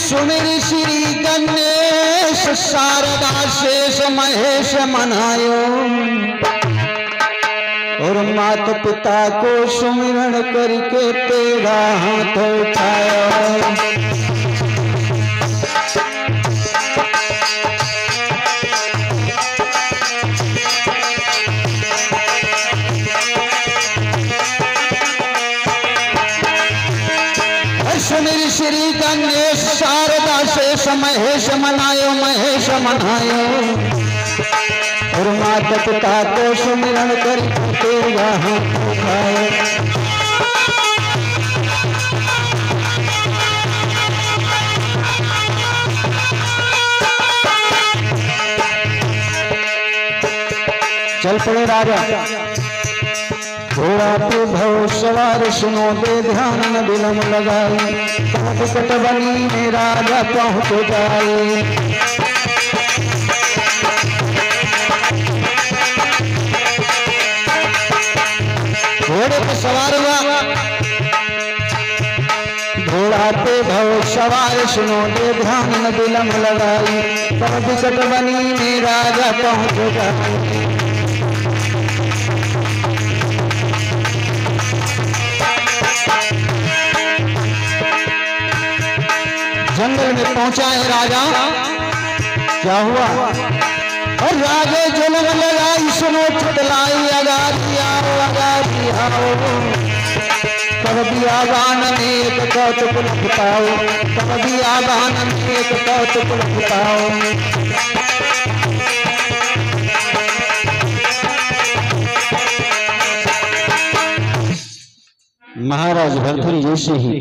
सुमिर श्री गणेश शारदा शेष महेश मनायो और माता पिता को सुमिरन करके तेरा हाथ उठाया। सुमिर श्री गणेश शारदा शेष महेश मनायो महेश मनायो और माता पिता को सुमिरन करके तेरा हाथ उठाए। चल पड़े राजा घोड़ा पे भव सवार सुनो दे ध्यान न विलम लगाई विकट बनी में राजा पहुंच जाए। घोड़े पे सवार हुआ घोड़ा पे भव सवार सुनो दे ध्यान न विलम लगाई विकट बनी में राजा पहुंच जाए। जंगल में पहुंचा है राजा, क्या हुआ? और राजे जुल्म लगाई सुनो छुटलाई अगारी आओ अगारी आओ तब बियाबान में एक कौतुक बताओ तब बियाबान में एक कौतुक बताओ। महाराज भरथरी जैसे ही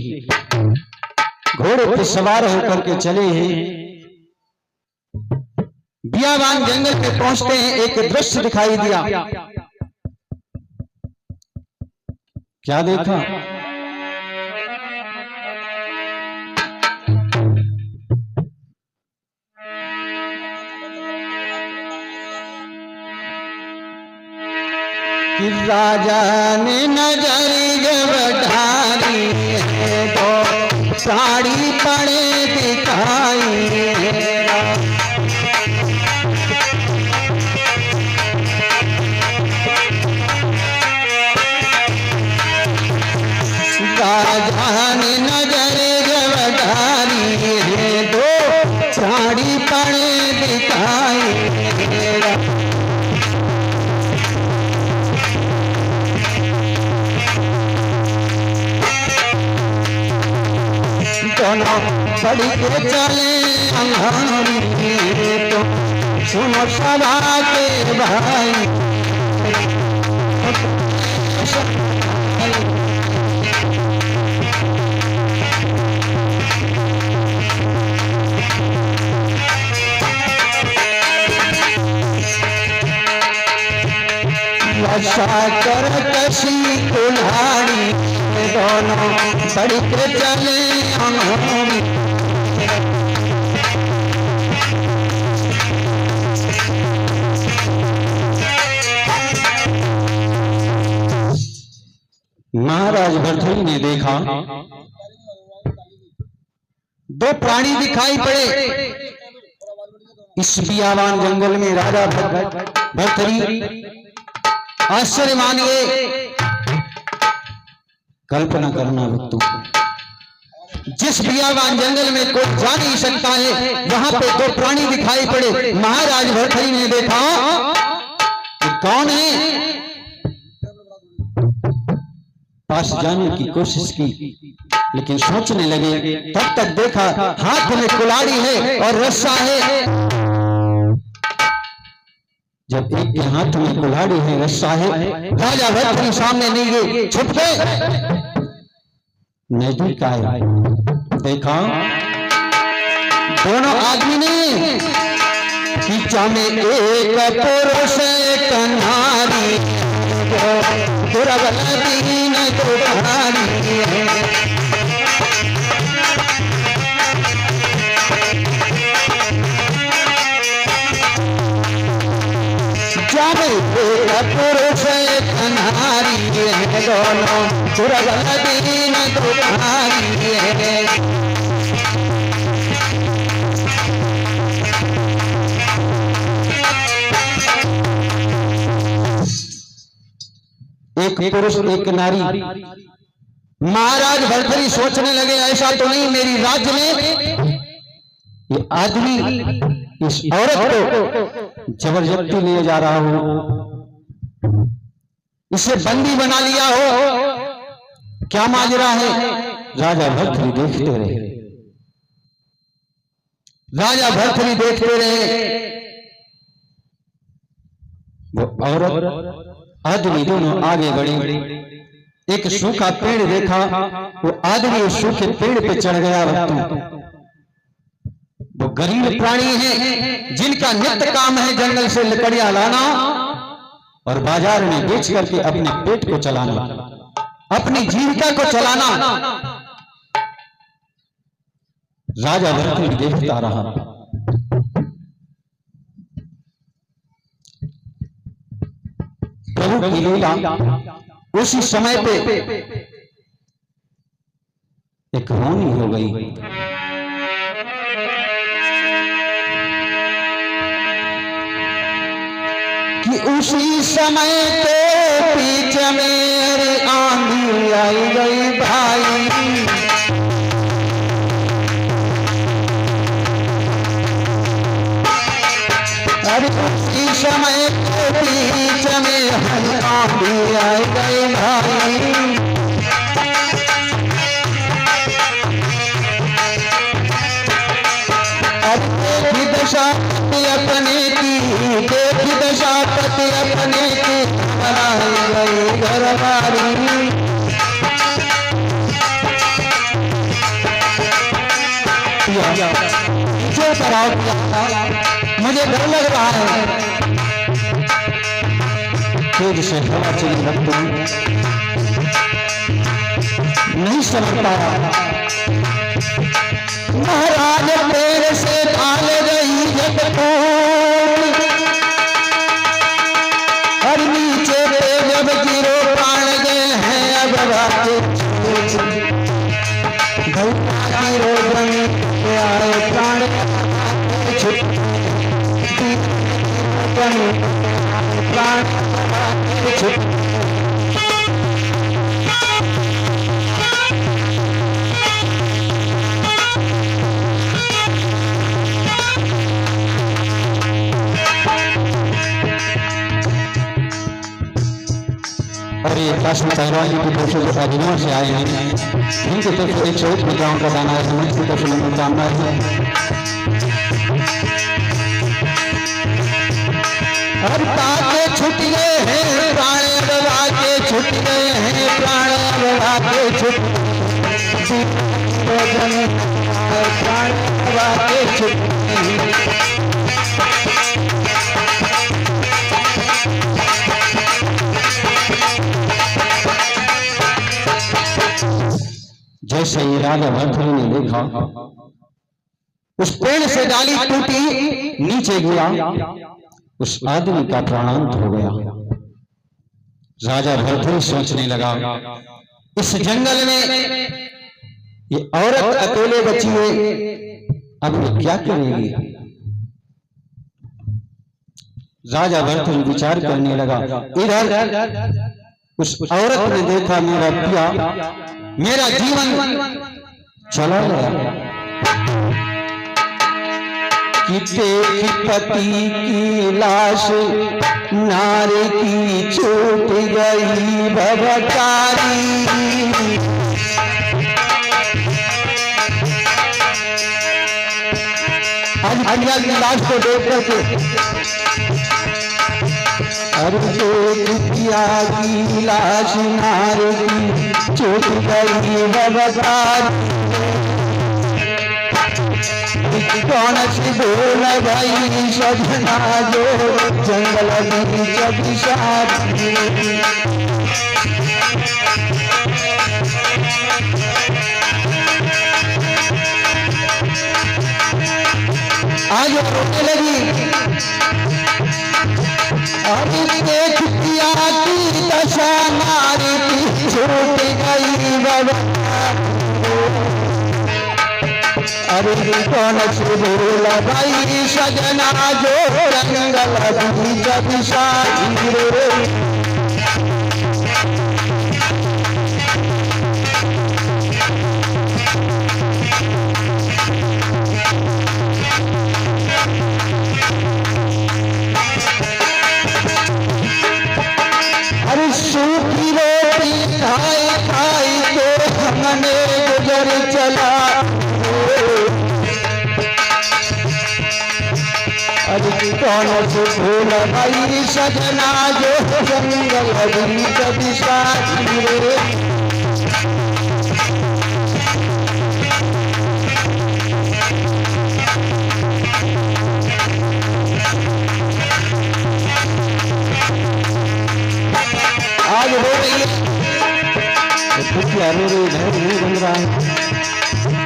घोड़े पर सवार होकर के चले हैं, बियाबान जंगल पे पहुंचते हैं। एक दृश्य दिखाई दिया, क्या देखा? कि राजा ने नजर जब ढाली है तो साड़ी पड़े दिखाई राजा ने नजर जब ढाली है तो साड़ी पड़े दिखाई दोनों बड़ी के चले अंधारी तो सुनो सभा के भाई कर कशी कुल्हाड़ी दोनों बड़ी के चले अंधारी महाराज भरथरी ने देखा दो प्राणी दिखाई पड़े इस बियाबान जंगल में। राजा भरथरी आश्चर्य मान गए। कल्पना करना वक्तु जिस बियाबान जंगल में कोई जा नहीं सकता है वहां पे दो प्राणी दिखाई पड़े। महाराज भरथरी ने देखा कि कौन है, पास जाने की कोशिश की लेकिन सोचने लगे। तब तक देखा हाथ में कुल्हाड़ी है और रस्सा है। जब एक के हाथ में कुल्हाड़ी है रस्सा है, राजा भरथरी सामने नहीं गए, छुप गए। नजदीक आए, देखा दोनों आदमी ने पीछा में एक पुरुष एक नारी दुर्बल तो भारी पुरुष एक नारी दोनों दुर्बल दीन तो भारी एक पुरुष एक नारी। महाराज भर्तृहरि सोचने लगे ऐसा तो नहीं मेरी राज्य में ये आदमी इस औरत को जबरदस्ती ले जा रहा हो, इसे बंदी बना लिया हो, क्या माजरा है। राजा भर्तृहरि देखते रहे, राजा भर्तृहरि देखते रहे। वो औरत आदमी दोनों आगे बढ़े, एक सूखा पेड़ देखा, वो आदमी उस सूखे पेड़ पे चढ़ गया। वो गरीब प्राणी है जिनका नित्य काम है जंगल से लकड़ियां लाना और बाजार में बेच करके अपने पेट को चलाना, अपनी जीविका को चलाना। राजा भर्तृहरि देखता रहा। प्रभु की लीला उसी समय पे एक होनी हो गई। कि उसी समय पे बीच मेरी आंधी आई गई भाई। अरे उसी समय के बीच में आंधी आई गई भाई। देखी दशा अपने की, देखी दशा पति अपने की, बनाई गई घरवाली। जो कराओ मुझे डर लग रहा है। तेज से हवा चली लगती नहीं समझ पाया। महाराज पेड़ से डाल गई जब और नीचे पे जब गिरो प्राण गए हैं अब रात गिरो जमीन पे आए प्राण प्राण और ये काशी पहलवान की तरफ से जो अभिनव से आए हैं इनकी तरफ से 101 मुद्राओं का दाना है, समाज की तरफ से शुभकामना है। हर ताके छूट गए हैं प्राण बवा के, छूट गए हैं प्राण बवा के, छूट प्राण बवा के छूट जैसे ही राजा भर्तृहरि ने देखा उस पेड़ से डाली टूटी, नीचे गिरा, उस आदमी का प्राणांत हो गया। राजा भर्तृहरि सोचने लगा इस जंगल में ये औरत अकेले बची है, अब ये क्या करेगी। राजा भर्तृहरि विचार करने लगा। इधर उस औरत ने देखा मेरा पिया, मेरा जीवन चला गया। कि देखी पति की लाश नारी की छूट गई भवतारी। आज हरिया की लाश को देख करके अरे पिया की लाश नारी की छूट गई भवतारी। कौन सी बोल भाई सजना जो जंगल आज रोने लगी। अभी देख पिया की दशा नारी की छूट गई बाबा। अरे कौन से बोला भाई सजना जो जंगल बीच बिसारी रे। कौन से भूल भाई सजना जो जंगल बीच बिसाती रे। आज रो रही है, रो रही घर नहीं बन रहा है,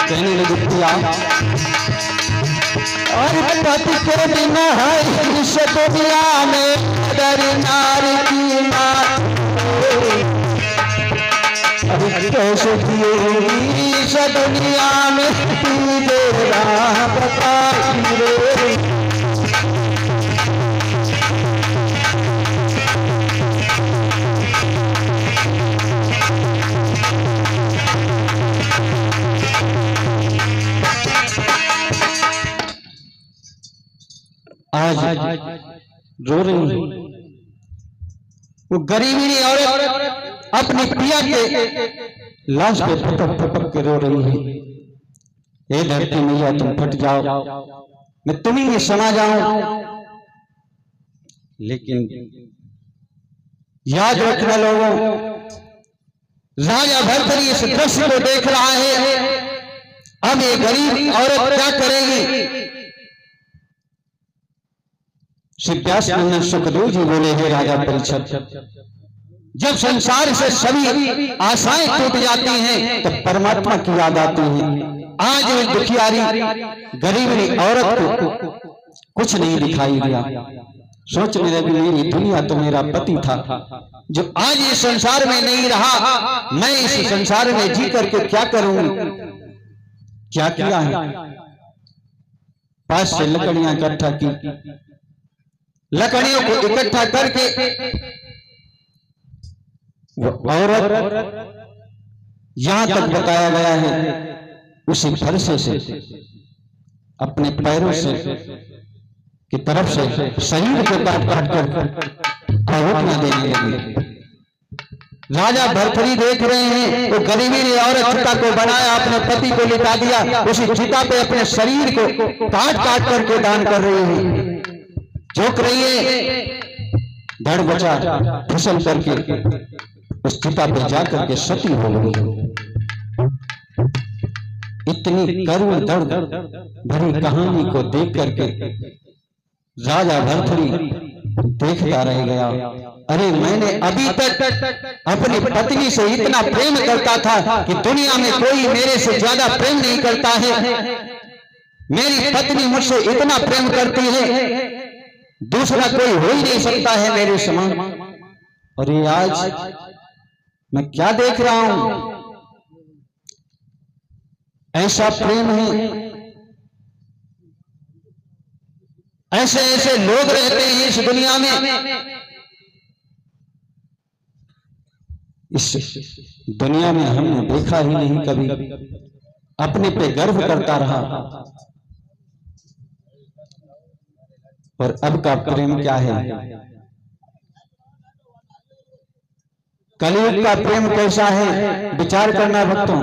कहने लगी पिया और पति के बिना है इस दुनिया में दर नारी की मात। अभी कैसे जिएगी इस दुनिया में तुझे राह बताई रे। आज रो रही है वो गरीबी औरत अपनी पिया के लाश पे पटक पटक के रो रही है। हे धरती मैया तुम फट जाओ, मैं तुम्ही में समा जाऊं। लेकिन याद रखना लोगों, राजा भरथरी इस दृश्य को देख रहा है। अब ये गरीब औरत क्या करेगी? श्री व्यास नंदन सुखदेव जी बोले, हे राजा परीक्षित, जब संसार से सभी आशाएं टूट जाती हैं तो परमात्मा की याद आती है। आज उस दुखियारी गरीबी औरत को कुछ नहीं दिखाई दिया। सोचने लगी मेरी दुनिया तो मेरा पति था जो आज इस संसार में नहीं रहा, मैं इस संसार में जी करके क्या करूंगी? क्या किया है? पास से लकड़ियां इकट्ठा की, लकड़ियों को इकट्ठा करके वो औरत यहां तक बताया गया है उसी फरसे से अपने पैरों से की तरफ से शरीर को काट काट कर आहुतियां देने लगी। राजा भरथरी देख रहे हैं वो गरीबी ने औरत चिता को बनाया, अपने पति को लिटा दिया, उसी चिता पे अपने शरीर को काट काट करके दान कर रही है, झोंक रही है। धड़ बचा फिसल करके उस चिता पे जाकर के सती हो गई। इतनी करुण दर्द भरी कहानी को देख करके राजा भरथरी देखता रह गया। अरे मैंने अभी तक अपनी पत्नी से इतना प्रेम करता था कि दुनिया में कोई मेरे से ज्यादा प्रेम नहीं करता है। मेरी पत्नी मुझसे इतना प्रेम करती है, दूसरा कोई हो ही नहीं सकता है मेरे समान। और ये आज मैं क्या देख रहा हूं? ऐसा प्रेम है, ऐसे ऐसे लोग रहते हैं इस दुनिया में। इस दुनिया में हमने देखा ही नहीं कभी। अपने पे गर्व करता रहा, और अब का प्रेम क्या है? कलयुग का प्रेम कैसा है? विचार करना भक्तों।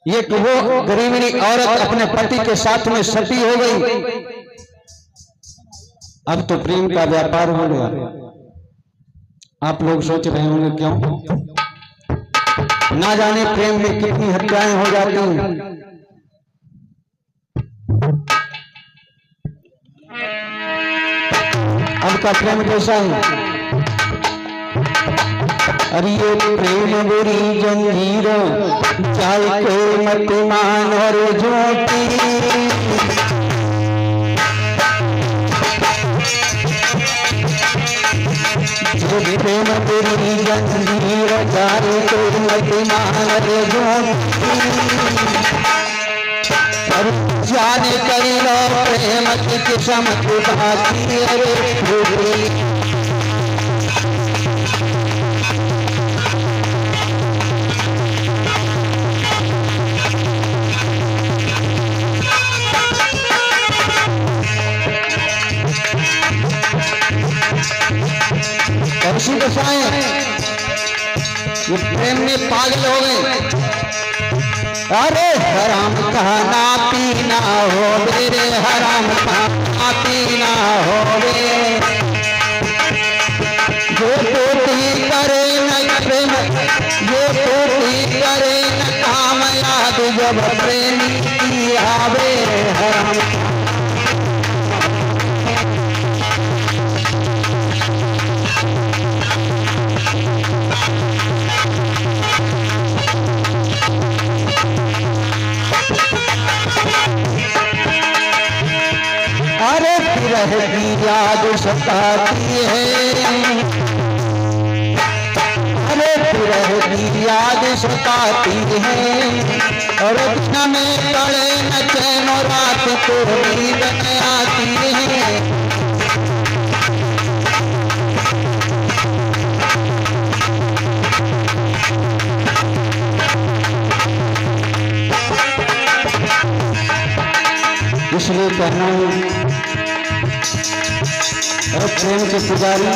ये वो गरीबी औरत अपने पति के साथ में सती हो गई, अब तो प्रेम का व्यापार हो गया। आप लोग सोच रहे होंगे क्यों? ना जाने प्रेम में कितनी हत्याएं हो जाती हैं। अब का प्रेम कैसा है? अरे ये प्रेम बुरी जंजीर चाहे कोई मत मान और झूठी, प्रेम बुरी जंजीर चाहे कोई मत मान और झूठी। जाने कर लो प्रेम की किस्मत बाकी अरे ऐसी दशाएं ये प्रेम में पागल हो गए। अरे हराम खाना पीना हो मेरे, हराम खाना पीना हो रे। जो टूटी करे न प्रेम, जो टूटी करे न काम याद, जब प्रेमी की आवे हराम। अरे विरह की याद सताती है, अरे विरह की याद सताती है, और दिन में पड़े न चैन रात को नींद न आती है। इसलिए कहना हूँ और प्रेम के पुजारी,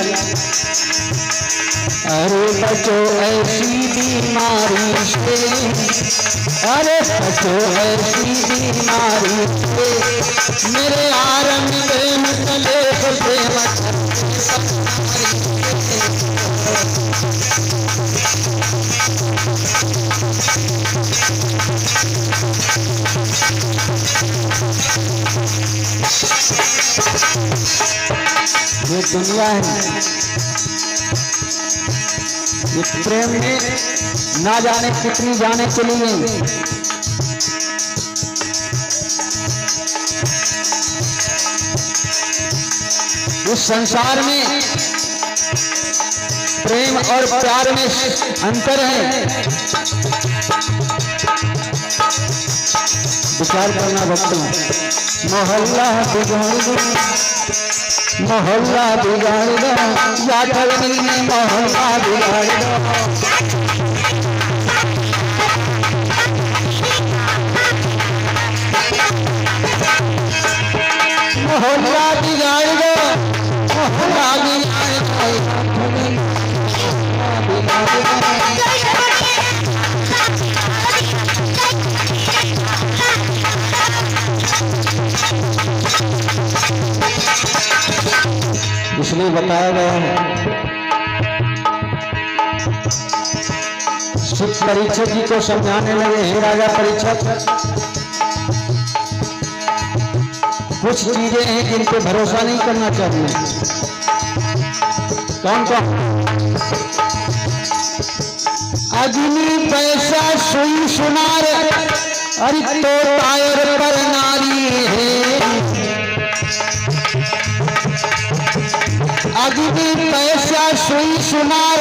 अरे बचो ऐसी बीमारी से, अरे बचो ऐसी बीमारी से, मेरे आरम प्रेम तले प्रेम। ये दुनिया है, ये प्रेम में ना जाने कितनी जाने चली गई। इस संसार में प्रेम और प्यार में अंतर है, विचार करना भक्तों। मोहल्ला बिगाड़ दो, मोहल्ला बिगाड़ दो, या ठगनी ने मोहल्ला बिगाड़ दो। मोहल्ला बिगाड़ दो, मोहल्ला बिगाड़ दो। इसलिए बताया गया है, शिव परीक्षक जी को समझाने लगे, हे राजा परीक्षक, कुछ चीजें हैं जिन पे भरोसा नहीं करना चाहिए। कौन कौन? अग्नि पैसा सुई सुनार, अरे तो टायर पर नारी है। अग्नि पैसा सुई सुनार,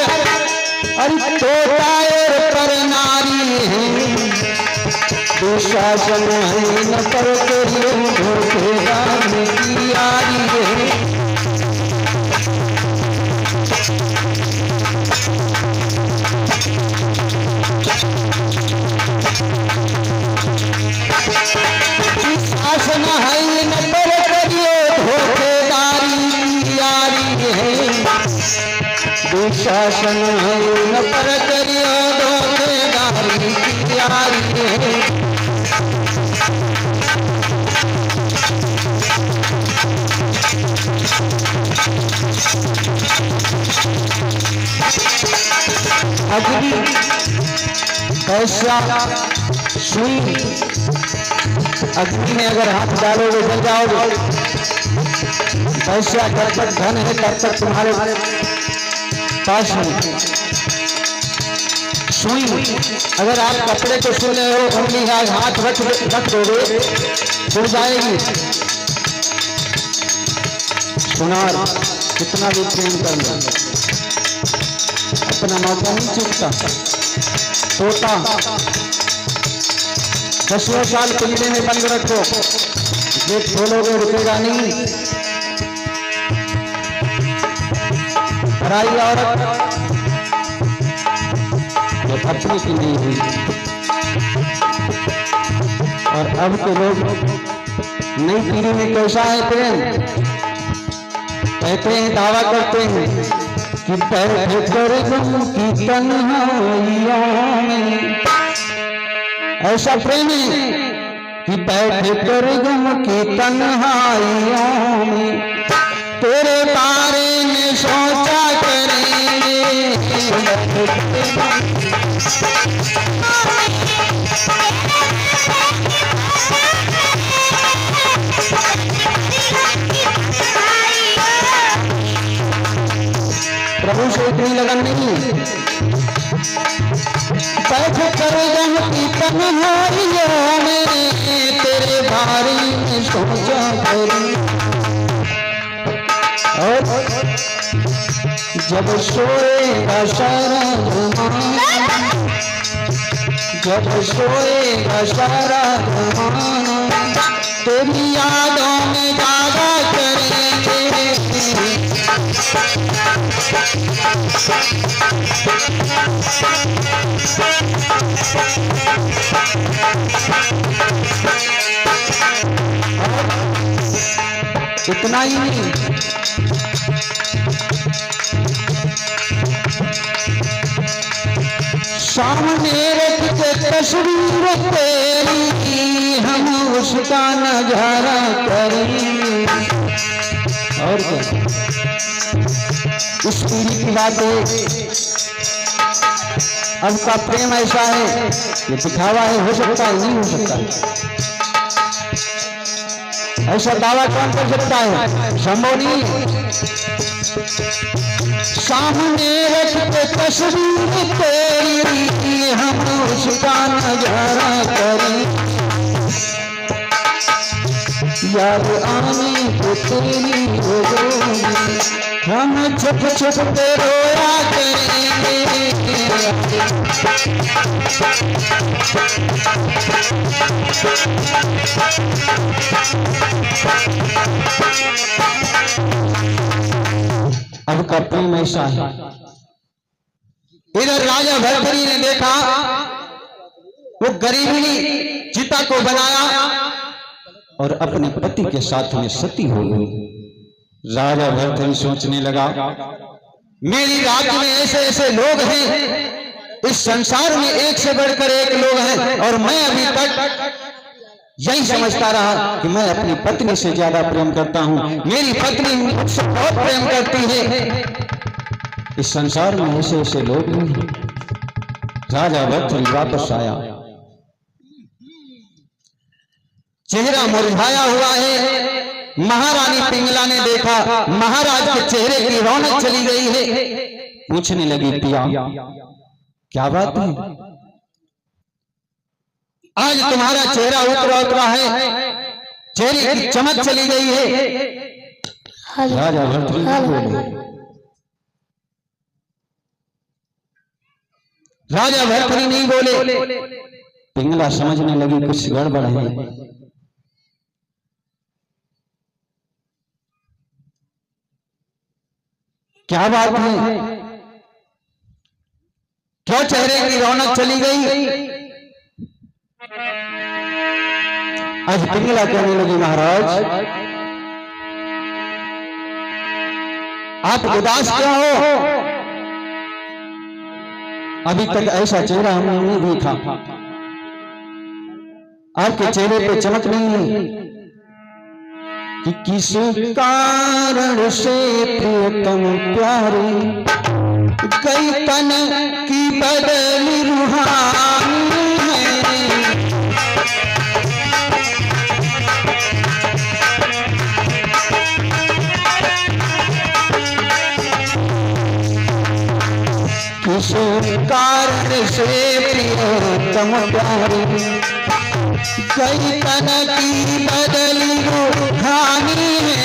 अरे तो टायर पर नारी है। दुशासन है न पर धोखेदार की यारी है। शासन है न पर धोखेदारी की यारी है। दुशासन है न पर धोखेदारी की यारी है। अग्नि पैसा सुई, अग्नि में अगर हाथ डालोगे जल जाओगे। पैसा जब तक धन है तब तक तुम्हारे पास है। सुई अगर आप कपड़े को सुन रहे हो, उंगली हाथ रख दोगे जुड़ जाएगी। सुनार कितना भी प्रेम कर लो, अपना मौका नहीं चूकता। तोता 10 साल पिंजरे में बंद रखो, गेट खोलोगे रुकेगा नहीं। पराई औरत जो अपनी की नहीं हुई। और अब के लोग नई पीढ़ी में कैसा है प्रेम, कहते हैं, दावा करते हैं कि बैठ कर गम की तन्हाइयों में, ऐसा प्रेम है कि बैठे कर गम की तन्हाइयों में तेरे बारे में सोचा करेंगे। प्रभु से इतनी लगन नहीं, बैठ कर गम की तन्हाइयों में तेरे बारे में सोचा करेंगे। और जब सोएगा सारा ज़माना, जब सोएगा सारा ज़माना तेरी यादों में जागा करेंगे। इतना ही नहीं, सामने रख के तस्वीर तेरी हम उसका नजारा करेंगे। और क्या उस पीढ़ी की बात है। अब का प्रेम ऐसा है, ये दिखावा है, हो सकता है नहीं हो सकता, ऐसा दावा कौन कर सकता है, संभव नहीं। सामने रख के तस्वीर तेरी हम उसका नजारा करें, याद आने को तेरी रोज़ों हम छुप छुप के रोया करेंगे। अब का प्रेम ऐसा है। इधर राजा भरथरी ने देखा वो गरीबी चिता को बनाया और अपने पति के साथ में सती हो गई। राजा भरथरी सोचने लगा, मेरी राज्य में ऐसे ऐसे लोग हैं, इस संसार में एक से बढ़कर एक लोग हैं, और मैं अभी तक यही समझता रहा कि मैं अपनी पत्नी से ज्यादा प्रेम करता हूं, मेरी पत्नी मुझसे बहुत प्रेम करती है, इस संसार में ऐसे ऐसे लोग हैं। राजा भरथरी वापस आया, चेहरा मुरझाया हुआ है। महारानी पिंगला ने देखा महाराज के चेहरे की रौनक चली गई है, पूछने लगी, पिया क्या बात है, आज तुम्हारा चेहरा उतरा उतरा है, चेहरे की चमक चली गई है। राजा भरथरी बोले, राजा भरथरी नहीं बोले। पिंगला समझने लगी कुछ गड़बड़ है। क्या बात है, क्यों चेहरे की रौनक चली गई? आज पिंगला कहने लगी, महाराज आप उदास क्यों हो, अभी तक ऐसा चेहरा हमने नहीं देखा, आपके चेहरे पे चमक नहीं है कि किस कारण से प्रियतम प्यारी कई तन की बदली रूहानी है। किस कारण से प्रियतम प्यारी कई तन की बदली रूहानी है।